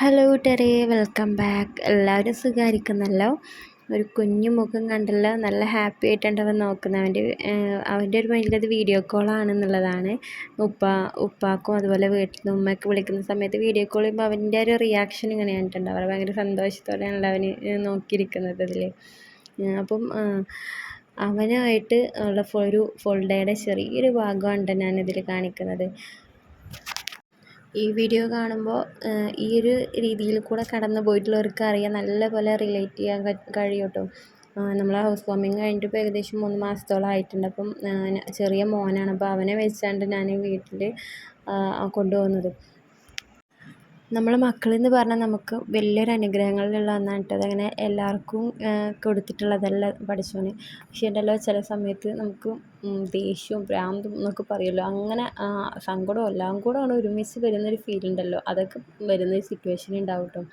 Hello കൂട്ടുകാരെ, welcome back. എല്ലാവരും സുഖമായിരിക്കുന്നല്ലോ. ഒരു കുഞ്ഞു മുഖം കണ്ടല്ലോ, നല്ല ഹാപ്പി ആയിട്ടുണ്ടവൻ നോക്കുന്നത്. അവൻ്റെ ഒരു മൈൻഡിലത് വീഡിയോ കോളാണെന്നുള്ളതാണ്. ഉപ്പാക്കും അതുപോലെ വീട്ടിൽ നിന്ന് ഉമ്മയൊക്കെ വിളിക്കുന്ന സമയത്ത് വീഡിയോ കോൾ ചെയ്യുമ്പോൾ അവൻ്റെ ഒരു റിയാക്ഷൻ ഇങ്ങനെ കണ്ടിട്ടുണ്ട്. അവർ ഭയങ്കര സന്തോഷത്തോടെയാണല്ലോ അവന് നോക്കിയിരിക്കുന്നത് അതിൽ. അപ്പം അവനായിട്ട് ഉള്ള ഒരു ഫുൾ ഡേയുടെ ചെറിയൊരു ഭാഗമാണ് ഞാനിതിൽ കാണിക്കുന്നത്. ഈ വീഡിയോ കാണുമ്പോൾ ഈ ഒരു രീതിയിൽ കൂടെ കടന്നു പോയിട്ടുള്ളവർക്ക് അറിയാം, നല്ലപോലെ റിലേറ്റ് ചെയ്യാൻ കഴിയും കേട്ടോ. നമ്മൾ ഹൗസ് വാമിങ് കഴിഞ്ഞിട്ട് ഇപ്പോൾ ഏകദേശം 3 മാസത്തോളം ആയിട്ടുണ്ട്. അപ്പം ചെറിയ മോനാണ്, അപ്പോൾ അവനെ വെച്ചാണ്ട് ഞാൻ വീട്ടിൽ കൊണ്ടുപോകുന്നത്. നമ്മളെ മക്കളെന്ന് പറഞ്ഞാൽ നമുക്ക് വലിയൊരു അനുഗ്രഹങ്ങളിലുള്ള ഒന്നാണ് കേട്ടോ. അതങ്ങനെ എല്ലാവർക്കും കൊടുത്തിട്ടുള്ളതല്ല പഠിച്ചോന്. പക്ഷേ ഉണ്ടല്ലോ, ചില സമയത്ത് നമുക്ക് ദേഷ്യവും ഭ്രാന്തും എന്നൊക്കെ പറയുമല്ലോ, അങ്ങനെ സങ്കടവും എല്ലാം കൂടെ ആണ് ഒരുമിച്ച് വരുന്നൊരു ഫീൽ ഉണ്ടല്ലോ, അതൊക്കെ വരുന്നൊരു സിറ്റുവേഷൻ ഉണ്ടാവും കേട്ടോ.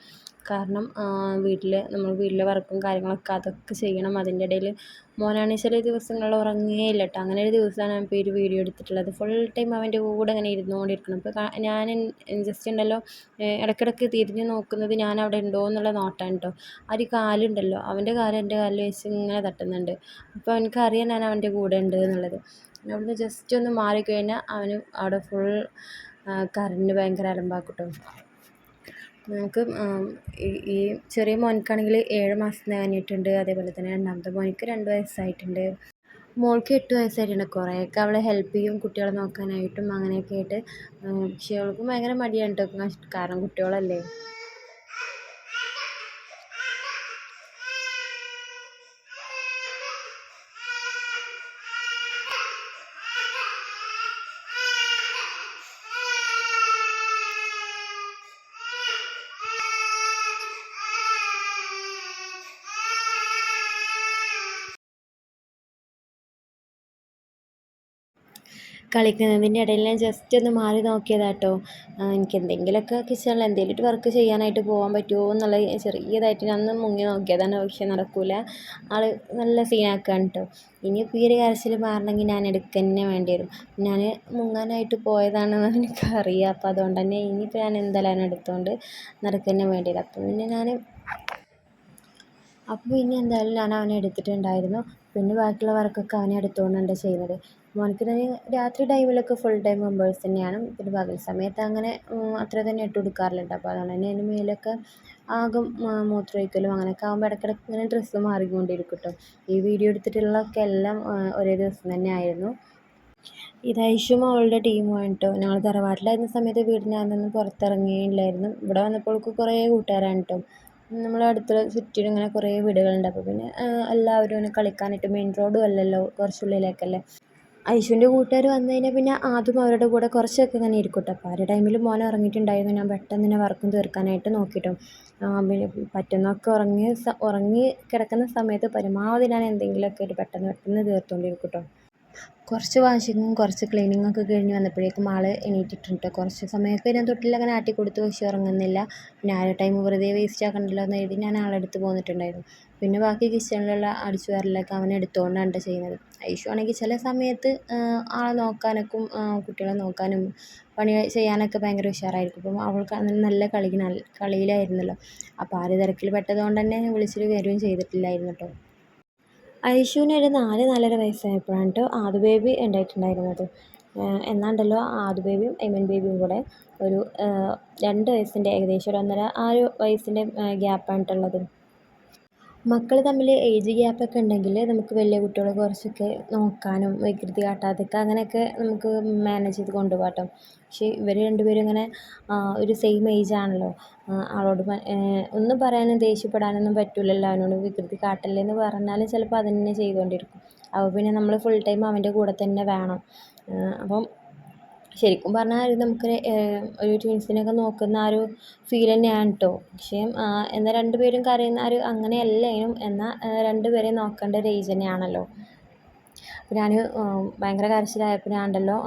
കാരണം വീട്ടിലെ വർക്കും കാര്യങ്ങളൊക്കെ അതൊക്കെ ചെയ്യണം. അതിൻ്റെ ഇടയിൽ മോനാണെങ്കിൽ ചില ദിവസങ്ങളിൽ ഉറങ്ങുകയില്ല കേട്ടോ. അങ്ങനെ ഒരു ദിവസമാണ് ഞാൻ ഇപ്പോൾ ഒരു വീഡിയോ എടുത്തിട്ടുള്ളത്. ഫുൾ ടൈം അവൻ്റെ കൂടെ ഇങ്ങനെ ഇരുന്നുകൊണ്ടിരിക്കണം. ഇപ്പോൾ ഞാൻ ജസ്റ്റ് ഉണ്ടല്ലോ ഇടയ്ക്കിടയ്ക്ക് തിരിഞ്ഞ് നോക്കുന്നത് ഞാൻ അവിടെ ഉണ്ടോ എന്നുള്ള നോട്ടാണ് കേട്ടോ. ആ ഒരു കാലുണ്ടല്ലോ, അവൻ്റെ കാല് എൻ്റെ കാലിൽ വെച്ച് ഇങ്ങനെ തട്ടുന്നുണ്ട്. അപ്പോൾ എനിക്കറിയാം ഞാൻ അവൻ്റെ കൂടെ ഉണ്ട് എന്നുള്ളത്. അവിടുന്ന് ജസ്റ്റ് ഒന്ന് മാറിക്കഴിഞ്ഞാൽ അവന് അവിടെ ഫുൾ കരഞ്ഞ് ഭയങ്കര അലമ്പാക്കും കേട്ടോ. നമുക്ക് ഈ ചെറിയ മോനിക്കാണെങ്കിൽ 7 മാസം കഴിഞ്ഞിട്ടുണ്ട്. അതേപോലെ തന്നെ രണ്ടാമത്തെ മോനിക്ക് 2 വയസ്സായിട്ടുണ്ട്. മോൾക്ക് 8 വയസ്സായിട്ടുണ്ട്. കുറേയൊക്കെ അവളെ ഹെൽപ്പ് ചെയ്യും കുട്ടികളെ നോക്കാനായിട്ടും അങ്ങനെയൊക്കെ ആയിട്ട്. പക്ഷേ അവൾക്കും ഭയങ്കര മടിയാണ് കേട്ടോ, കാരണം കുട്ടികളല്ലേ. കളിക്കുന്നതിൻ്റെ ഇടയിൽ ഞാൻ ജസ്റ്റ് ഒന്ന് മാറി നോക്കിയതാട്ടോ. എനിക്ക് എന്തെങ്കിലുമൊക്കെ കിച്ചണിൽ എന്തെങ്കിലും വർക്ക് ചെയ്യാനായിട്ട് പോകാൻ പറ്റുമോ എന്നുള്ള ചെറിയതായിട്ട് ഞാൻ ഒന്ന് മുങ്ങി നോക്കിയതാണ്. പക്ഷെ നടക്കില്ല, ആൾ നല്ല സീനാക്കുകയാണ് കേട്ടോ. ഇനിയിപ്പോൾ ഈ ഒരു കരച്ചിൽ മാറണമെങ്കിൽ ഞാൻ എടുക്കുക തന്നെ വേണ്ടി വരും. ഞാൻ മുങ്ങാനായിട്ട് പോയതാണെന്ന് എനിക്കറിയാം. അപ്പോൾ അതുകൊണ്ട് തന്നെ ഇനിയിപ്പോൾ ഞാൻ എന്തായാലും എടുത്തുകൊണ്ട് നടക്കുക തന്നെ വേണ്ടി വരും. അപ്പോൾ പിന്നെ എന്തായാലും ഞാൻ അവനെ എടുത്തിട്ടുണ്ടായിരുന്നു. പിന്നെ ബാക്കിയുള്ള വർക്കൊക്കെ അവനെ എടുത്തുകൊണ്ടാണ് ചെയ്യുന്നത്. മോനിക്ക് രാത്രി ടൈമിലൊക്കെ ഫുൾ ടൈം മെമ്പേഴ്സ് തന്നെയാണ്. പിന്നെ പകൽ സമയത്ത് അങ്ങനെ അത്ര തന്നെ ഇട്ട് കൊടുക്കാറില്ല. അപ്പോൾ അതുകൊണ്ട് തന്നെ അതിന് മേലൊക്കെ ആകെ മൂത്രമൊഴിക്കലും അങ്ങനെയൊക്കെ ആകുമ്പോൾ ഇടയ്ക്കിടയ്ക്ക് ഇങ്ങനെ ഡ്രസ്സ് മാറിക്കൊണ്ടിരിക്കും കേട്ടോ. ഈ വീഡിയോ എടുത്തിട്ടുള്ളതൊക്കെ എല്ലാം ഒരേ ദിവസം തന്നെ ആയിരുന്നു. ഇത് ഐഷും അവളുടെ ടീമുമാണ് കേട്ടോ. ഞങ്ങൾ തറവാട്ടിലായിരുന്ന സമയത്ത് വീടിനകത്തൊന്നും പുറത്തിറങ്ങിയില്ലായിരുന്നു. ഇവിടെ വന്നപ്പോൾ കുറേ കൂട്ടുകാരാണ് കേട്ടോ. നമ്മളെ അടുത്തുള്ള ചുറ്റിനും ഇങ്ങനെ കുറേ വീടുകളുണ്ട്. അപ്പോൾ പിന്നെ എല്ലാവരും ഇങ്ങനെ കളിക്കാനായിട്ട്, മെയിൻ റോഡും അല്ലല്ലോ, കുറച്ചുള്ളിലേക്കല്ലേ. ഐഷുവിൻ്റെ കൂട്ടുകാർ വന്നു കഴിഞ്ഞാൽ പിന്നെ ആദ്യം അവരുടെ കൂടെ കുറച്ചൊക്കെ ഇങ്ങനെ ഇരിക്കും കേട്ടോ. അപ്പോൾ ആ ഒരു ടൈമിൽ മോൻ ഉറങ്ങിയിട്ടുണ്ടായിരുന്നു. ഞാൻ പെട്ടെന്ന് തന്നെ വർക്കും തീർക്കാനായിട്ട് നോക്കിയിട്ടു. പിന്നെ പറ്റുന്നൊക്കെ ഉറങ്ങി കിടക്കുന്ന സമയത്ത് പരമാവധി ഞാൻ എന്തെങ്കിലുമൊക്കെ ആയിട്ട് പെട്ടെന്ന് തീർത്തുകൊണ്ടിരിക്കും കേട്ടോ. കുറച്ച് വാഷിങ്ങും കുറച്ച് ക്ലീനിങ്ങൊക്കെ കഴിഞ്ഞ് വന്നപ്പോഴേക്കും ആൾ എണീറ്റിട്ടുണ്ട്. കുറച്ച് സമയമൊക്കെ ഞാൻ തൊട്ടിലങ്ങനെ ആട്ടി കൊടുത്തു, പക്ഷേ ഉറങ്ങുന്നില്ല. പിന്നെ ആ ഒരു ടൈം വെറുതെ വേസ്റ്റ് ആക്കണ്ടല്ലോ എന്ന് എഴുതി ഞാൻ ആളെടുത്ത് പോന്നിട്ടുണ്ടായിരുന്നു. പിന്നെ ബാക്കി കിച്ചണിലുള്ള അടിച്ചു വാരലൊക്കെ അവൻ എടുത്തുകൊണ്ടാണ് ചെയ്യുന്നത്. ഐഷു ആണെങ്കിൽ ചില സമയത്ത് ആളെ നോക്കാനൊക്കെ കുട്ടികളെ നോക്കാനും പണി ചെയ്യാനൊക്കെ ഭയങ്കര ഉഷാറായിരിക്കും. അപ്പം അവൾക്ക് നല്ല കളിയിലായിരുന്നല്ലോ. അപ്പോൾ ആ ഒരു തിരക്കിൽ പെട്ടതുകൊണ്ട് തന്നെ വിളിച്ചിട്ട് വരികയും ചെയ്തിട്ടില്ലായിരുന്നു കേട്ടോ. ഐഷുവിന് ഒരു 4-4.5 വയസ്സായപ്പോഴാണ് കേട്ടോ ആദു ബേബി ഉണ്ടായിട്ടുണ്ടായിരുന്നത്. എന്നാണ്ടല്ലോ ആദു ബേബിയും ഐമൻ ബേബിയും കൂടെ ഒരു 2 വയസ്സിൻ്റെ ഏകദേശം ഒരു 1.5 ആ ഒരു വയസ്സിൻ്റെ ഗ്യാപ്പാണ് കേട്ടുള്ളത്. മക്കൾ തമ്മിൽ ഏജ് ഗ്യാപ്പൊക്കെ ഉണ്ടെങ്കിൽ നമുക്ക് വലിയ കുട്ടികളെ കുറച്ചൊക്കെ നോക്കാനും വികൃതി കാട്ടാതൊക്കെ അങ്ങനെയൊക്കെ നമുക്ക് മാനേജ് ചെയ്ത് കൊണ്ടുപോകാം കേട്ടോ. പക്ഷേ ഇവർ രണ്ടുപേരും ഇങ്ങനെ ഒരു സെയിം ഏജ് ആണല്ലോ. ആളോട് ഒന്നും പറയാനും ദേഷ്യപ്പെടാനൊന്നും പറ്റില്ലല്ലോ. അവനോട് വികൃതി കാട്ടല്ലേ എന്ന് പറഞ്ഞാലും ചിലപ്പോൾ അത് തന്നെ ചെയ്തുകൊണ്ടിരിക്കും. അപ്പോൾ പിന്നെ നമ്മൾ ഫുൾ ടൈം അവൻ്റെ കൂടെ തന്നെ വേണം. അപ്പം ശരിക്കും പറഞ്ഞാൽ നമുക്ക് ഒരു ട്വിൻസിനെയൊക്കെ നോക്കുന്ന ആ ഒരു ഫീൽ തന്നെയാണ് കേട്ടോ. പക്ഷേ എന്നാൽ രണ്ടുപേരും കരയുന്ന ആ ഒരു അങ്ങനെയല്ലേനും, എന്നാൽ രണ്ടുപേരെയും നോക്കേണ്ട ഒരു ഏജ് തന്നെയാണല്ലോ. അപ്പോൾ ഞാൻ ഭയങ്കര കരച്ചിലായപ്പോൾ ഞാൻ ഉണ്ടല്ലോ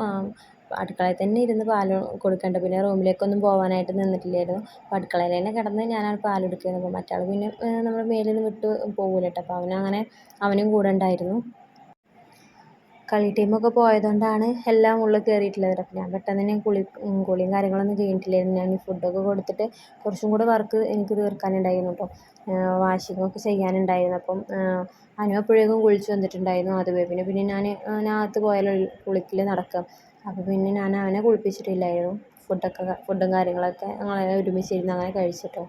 അടുക്കളയിൽ തന്നെ ഇരുന്ന് പാൽ കൊടുക്കേണ്ട, പിന്നെ റൂമിലേക്കൊന്നും പോകാനായിട്ട് നിന്നിട്ടില്ലായിരുന്നു. അപ്പോൾ അടുക്കളയിൽ തന്നെ കിടന്ന് ഞാനാണ് പാൽ കൊടുക്കുന്നത്. അപ്പോൾ മറ്റാൾ പിന്നെ നമ്മുടെ മേലിൽ നിന്ന് വിട്ട് പോകില്ല കേട്ടോ. അപ്പോൾ അവനും കൂടെ ഉണ്ടായിരുന്നു. കളി ടീമൊക്കെ പോയതുകൊണ്ടാണ് എല്ലാം ഉള്ളിൽ കയറിയിട്ടുള്ളത്. അപ്പം ഞാൻ പെട്ടെന്ന് തന്നെ കുളിയും കാര്യങ്ങളൊന്നും കഴിഞ്ഞിട്ടില്ലായിരുന്നു. ഞാൻ ഫുഡൊക്കെ കൊടുത്തിട്ട് കുറച്ചും കൂടെ വർക്ക് എനിക്ക് തീർക്കാനുണ്ടായിരുന്നു കേട്ടോ. വാഷിങ്ങൊക്കെ ചെയ്യാനുണ്ടായിരുന്നു. അപ്പം അനു അപ്പോഴേക്കും കുളിച്ച് വന്നിട്ടുണ്ടായിരുന്നു. അതുവേ പിന്നെ ഞാൻ അകത്ത് പോയാലോ കുളിക്കൽ നടക്കുക. അപ്പോൾ പിന്നെ ഞാൻ അവനെ കുളിപ്പിച്ചിട്ടില്ലായിരുന്നു. ഫുഡും കാര്യങ്ങളൊക്കെ ഞങ്ങൾ ഒരുമിച്ചിരുന്ന് അങ്ങനെ കഴിച്ചിട്ടോ.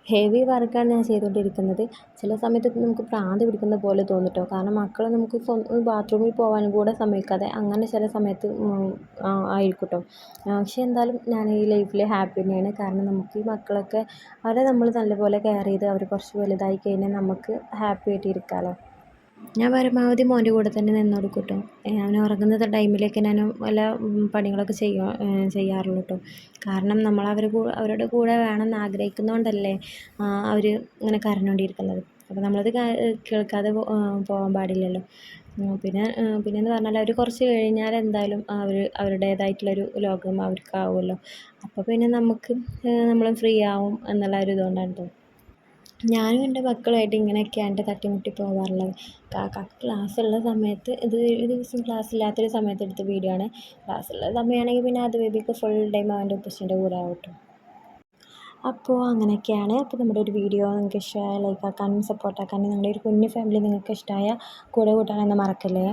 ഹെവി വർക്കാണ് ഞാൻ ചെയ്തുകൊണ്ടിരിക്കുന്നത്. ചില സമയത്ത് നമുക്ക് ഭ്രാന്ത് പിടിക്കുന്ന പോലെ തോന്നും ട്ടോ. കാരണം മക്കളെ നമുക്ക് ബാത്റൂമിൽ പോകാനും കൂടെ സമ്മതിക്കാതെ അങ്ങനെ ചില സമയത്ത് ആയിരിക്കും ട്ടോ. പക്ഷേ എന്തായാലും ഞാൻ ഈ ലൈഫിൽ ഹാപ്പി തന്നെയാണ്. കാരണം നമുക്ക് ഈ മക്കളൊക്കെ അവരെ നമ്മൾ നല്ലപോലെ കെയർ ചെയ്ത് അവർ കുറച്ച് വലുതായി കഴിഞ്ഞാൽ നമുക്ക് ഹാപ്പി ആയിട്ട് ഇരിക്കാമല്ലോ. ഞാൻ പരമാവധി മോൻ്റെ കൂടെ തന്നെ നിന്ന് കൊടുക്കും ട്ടോ. അവൻ ഉറങ്ങുന്ന ടൈമിലൊക്കെ ഞാൻ വല്ല പണികളൊക്കെ ചെയ്യാറുള്ളൂ ട്ടോ. കാരണം നമ്മൾ അവരുടെ കൂടെ വേണമെന്ന് ആഗ്രഹിക്കുന്നതുകൊണ്ടല്ലേ അവർ ഇങ്ങനെ കരഞ്ഞുകൊണ്ടിരിക്കുന്നത്. അപ്പോൾ നമ്മളത് കേൾക്കാതെ പോകാൻ പാടില്ലല്ലോ. പിന്നെയെന്ന് പറഞ്ഞാൽ അവർ കുറച്ച് കഴിഞ്ഞാൽ എന്തായാലും അവരുടേതായിട്ടുള്ളൊരു ലോകം അവർക്കാവുമല്ലോ. അപ്പോൾ പിന്നെ നമുക്ക് നമ്മളും ഫ്രീ ആവും എന്നുള്ള ഒരു ഇതുകൊണ്ടാണ് ട്ടോ. ഞാനും എൻ്റെ മക്കളുമായിട്ട് ഇങ്ങനെയൊക്കെയാണ് തട്ടിമുട്ടി പോകാറുള്ളത്. ക്ലാസ്സുള്ള സമയത്ത് ഈ ദിവസം ക്ലാസ് ഇല്ലാത്തൊരു സമയത്ത് എടുത്ത വീഡിയോ ആണ്. ക്ലാസ്സുള്ള സമയമാണെങ്കിൽ പിന്നെ അത് ബേബിക്ക് ഫുൾ ടൈം അവൻ്റെ ഉപ്പച്ചീൻ്റെ കൂടെ ആവും ട്ടോ. അപ്പോൾ അങ്ങനെയൊക്കെയാണ്. അപ്പോൾ നമ്മുടെ ഒരു വീഡിയോ നിങ്ങൾക്ക് ഇഷ്ടമായ ലൈക്ക് ആക്കാനും സപ്പോർട്ട് ആക്കാനും, നിങ്ങളുടെ ഒരു കുഞ്ഞു ഫാമിലി നിങ്ങൾക്ക് ഇഷ്ടമായ കൂടെ കൂട്ടാനൊന്നും മറക്കല്ലേ.